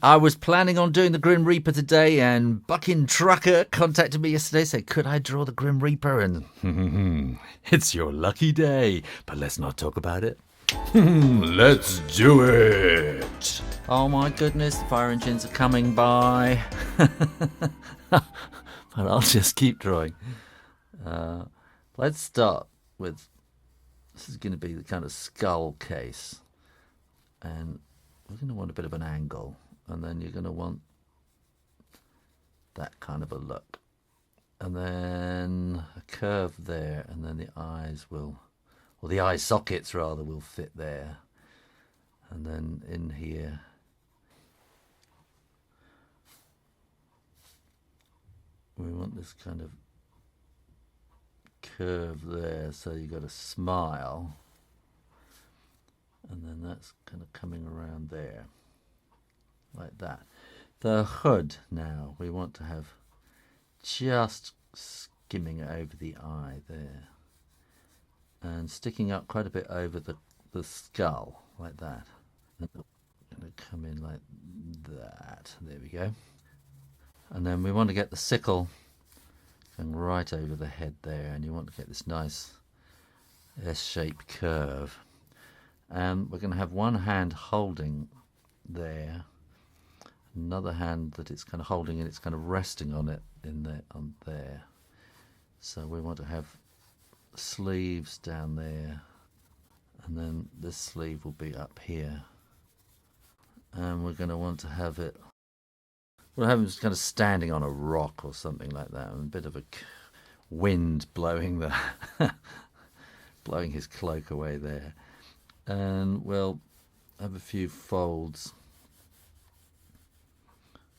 I was planning on doing the Grim Reaper today, and Bucking Trucker contacted me yesterday, said, could I draw the Grim Reaper? And it's your lucky day, but let's not talk about it. Let's do it. Oh my goodness, the fire engines are coming by. But I'll just keep drawing. Let's start with, this is going to be the kind of skull case. And we're going to want a bit of an angle. And then you're going to want that kind of a look. And then a curve there. And then the eyes will, or the eye sockets rather, will fit there. And then in here, we want this kind of curve there. So you've got a smile. And then that's kind of coming around there, like that. The hood now, we want to have just skimming over the eye there. And sticking up quite a bit over the skull, like that. And going to come in like that. There we go. And then we want to get the sickle going right over the head there. And you want to get this nice S-shaped curve. And we're going to have one hand holding there, another hand that it's kind of holding and it's kind of resting on it in there, on there. So we want to have sleeves down there, and then this sleeve will be up here. And we're going to want to have it, we'll have him just kind of standing on a rock or something like that, and a bit of a wind blowing the blowing his cloak away there. And we'll have a few folds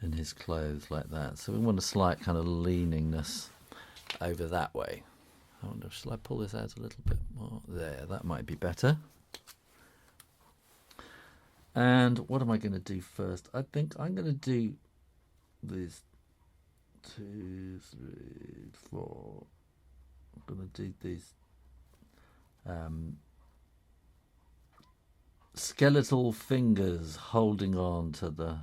in his clothes like that. So we want a slight kind of leaningness over that way. I wonder, shall I pull this out a little bit more? There, that might be better. And what am I going to do first? I think I'm going to do these 2, 3, 4. I'm going to do these skeletal fingers holding on to the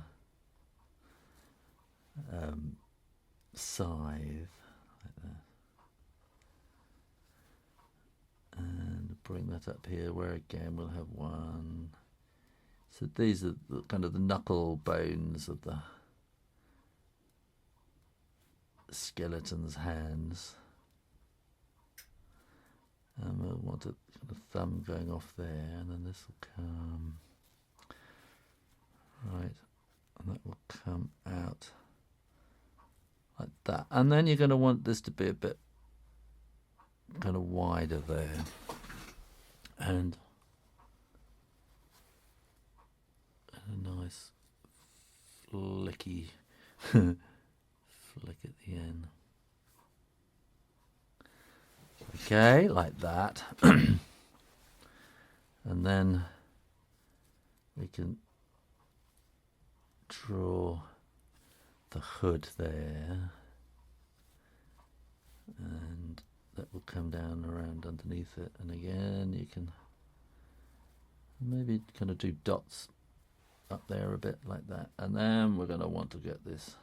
scythe like that, and bring that up here where again we'll have one. So these are the, kind of the knuckle bones of the skeleton's hands, and we'll want a kind of thumb going off there, and then this will come right, and that will come out like that. And then you're going to want this to be a bit kind of wider there, and a nice flicky flick at the end. Okay, like that. And then we can draw the hood there, and that will come down around underneath it. And again, you can maybe kind of do dots up there a bit like that. And then we're going to want to get these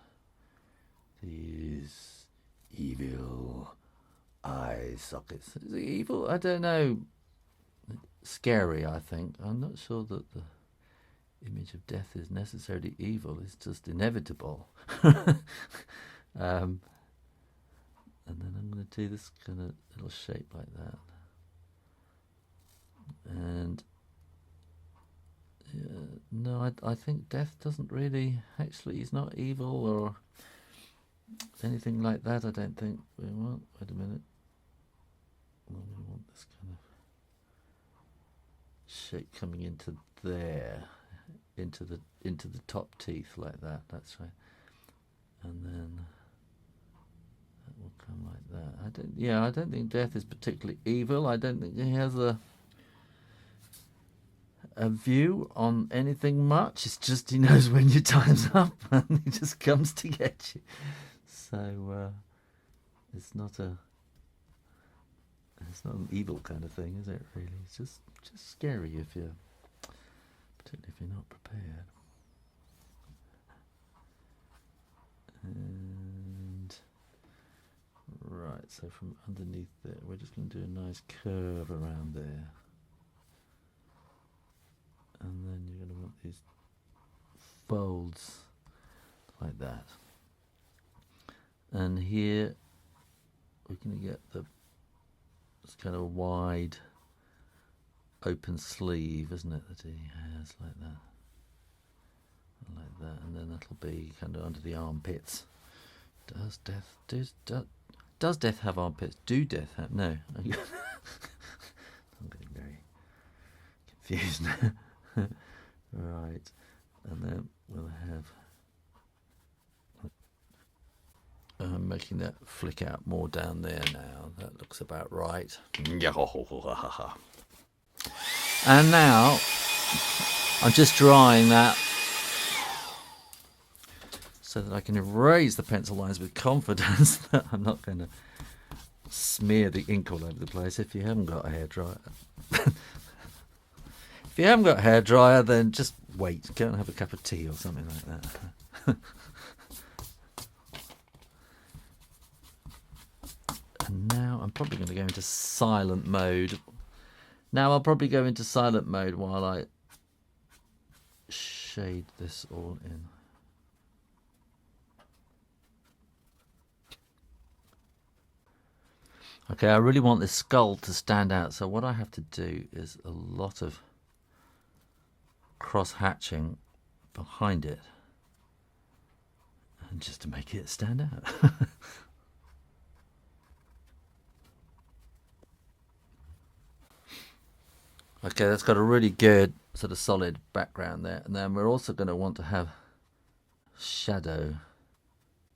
evil eye sockets. Is it evil? I don't know. Scary, I think. I'm not sure that the image of death is necessarily evil. It's just inevitable. And then I'm going to do this kind of little shape like that. And no, I think death doesn't really, actually, he's not evil or anything like that, I don't think. We want, wait a minute. We want this kind of shape coming into there, into the top teeth like that. That's right. And then that will come like that. I don't think death is particularly evil. I don't think he has a view on anything much. It's just he knows when your time's up and he just comes to get you. So it's not an evil kind of thing, is it? Really, it's just scary particularly if you're not prepared. So from underneath there, we're just going to do a nice curve around there. And then you're going to want these folds like that. And here we're going to get this kind of wide open sleeve, isn't it, that he has, like that. Like that, and then that'll be kind of under the armpits. Does death have armpits? Do death have? No. I'm getting very confused now. Right, and then we'll have making that flick out more down there now. That looks about right. And now I'm just drawing that so that I can erase the pencil lines with confidence that I'm not going to smear the ink all over the place. If you haven't got a hairdryer, then just wait. Go and have a cup of tea or something like that. And now I'm probably going to go into silent mode. Now I'll probably go into silent mode while I shade this all in. Okay, I really want this skull to stand out, so what I have to do is a lot of cross-hatching behind it, and just to make it stand out. Okay, that's got a really good sort of solid background there, and then we're also going to want to have shadow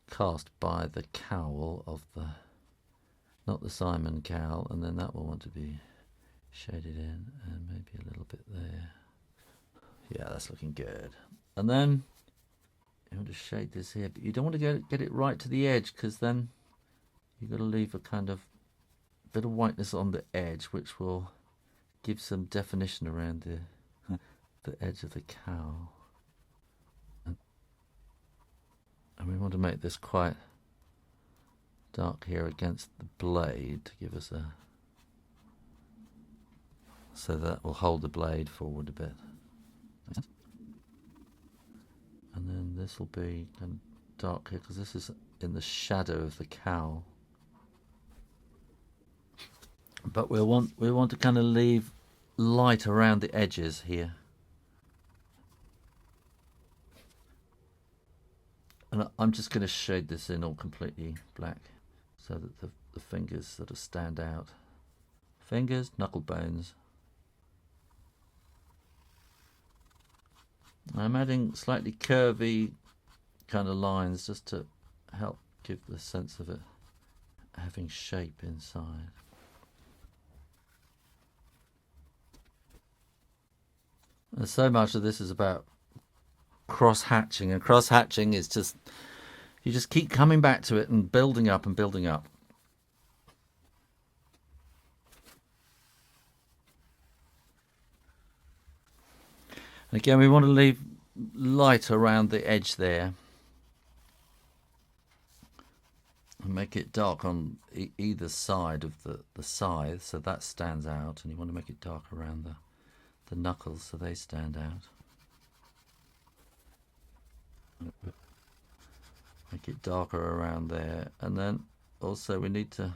cast by the cowl of the, not the Simon cowl, and then that will want to be shaded in, and maybe a little bit there. Yeah, that's looking good. And then you want to shade this here, but you don't want to get it right to the edge, because then you've got to leave a kind of bit of whiteness on the edge, which will give some definition around the edge of the cowl. And we want to make this quite dark here against the blade to give us a, so that will hold the blade forward a bit. And then this will be kind of dark here because this is in the shadow of the cowl. But we want to kind of leave light around the edges here. And I'm just going to shade this in all completely black so that the fingers sort of stand out. Fingers, knuckle bones. I'm adding slightly curvy kind of lines just to help give the sense of it having shape inside. And so much of this is about cross-hatching, and cross-hatching is just, you just keep coming back to it and building up and building up. And again, we want to leave light around the edge there and make it dark on either side of the scythe, so that stands out, and you want to make it dark around the knuckles so they stand out. Make it darker around there, and then also we need to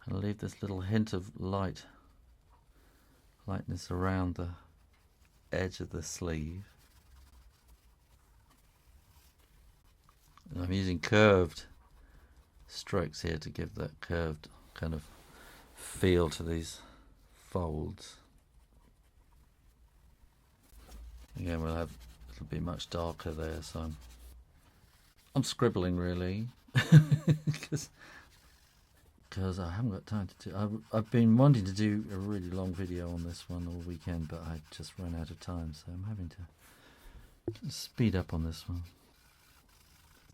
kind of leave this little hint of lightness around the edge of the sleeve. And I'm using curved strokes here to give that curved kind of feel to these folds. Again, we'll have, it'll be much darker there, so I'm scribbling really because I haven't got time to do. I've been wanting to do a really long video on this one all weekend, but I just ran out of time, so I'm having to speed up on this one.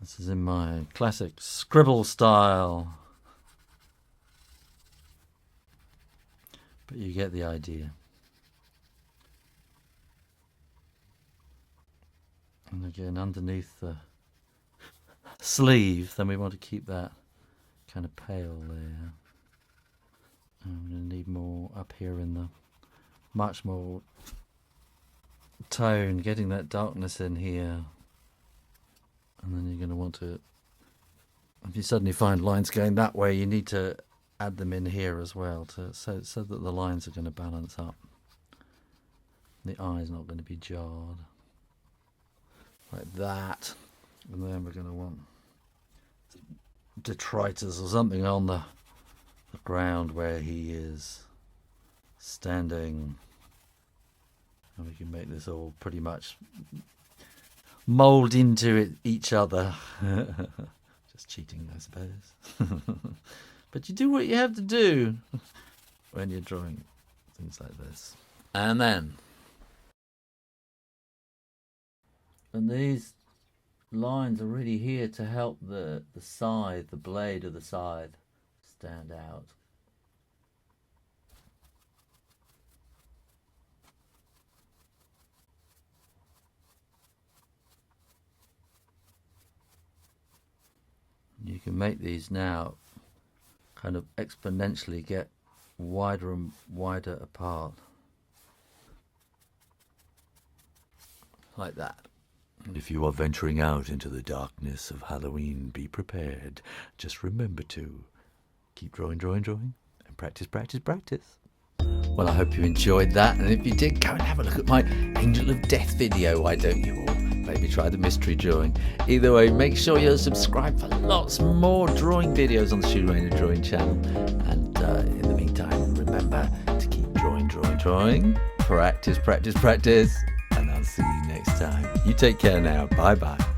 This is in my classic scribble style, but you get the idea. And again, underneath the sleeve, then we want to keep that kind of pale there. I'm going to need more up here in the much more tone, getting that darkness in here. And then you're going to want to, if you suddenly find lines going that way, you need to add them in here as well, so that the lines are going to balance up. The eye's not going to be jarred. Like that. And then we're going to want detritus or something on the ground where he is standing. And we can make this all pretty much mould into each other. Just cheating, I suppose. But you do what you have to do when you're drawing things like this. And these lines are really here to help the scythe, the blade of the scythe, stand out. You can make these now kind of exponentially get wider and wider apart. Like that. If you are venturing out into the darkness of Halloween, be prepared. Just remember to keep drawing, and practice. Well, I hope you enjoyed that, and if you did, go and have a look at my Angel of Death video, why don't you all? Maybe try the mystery drawing. Either way, make sure you're subscribed for lots more drawing videos on the Stu Rayner Drawing channel. And in the meantime, remember to keep drawing. Practice. And I'll see you next time. You take care now. Bye-bye.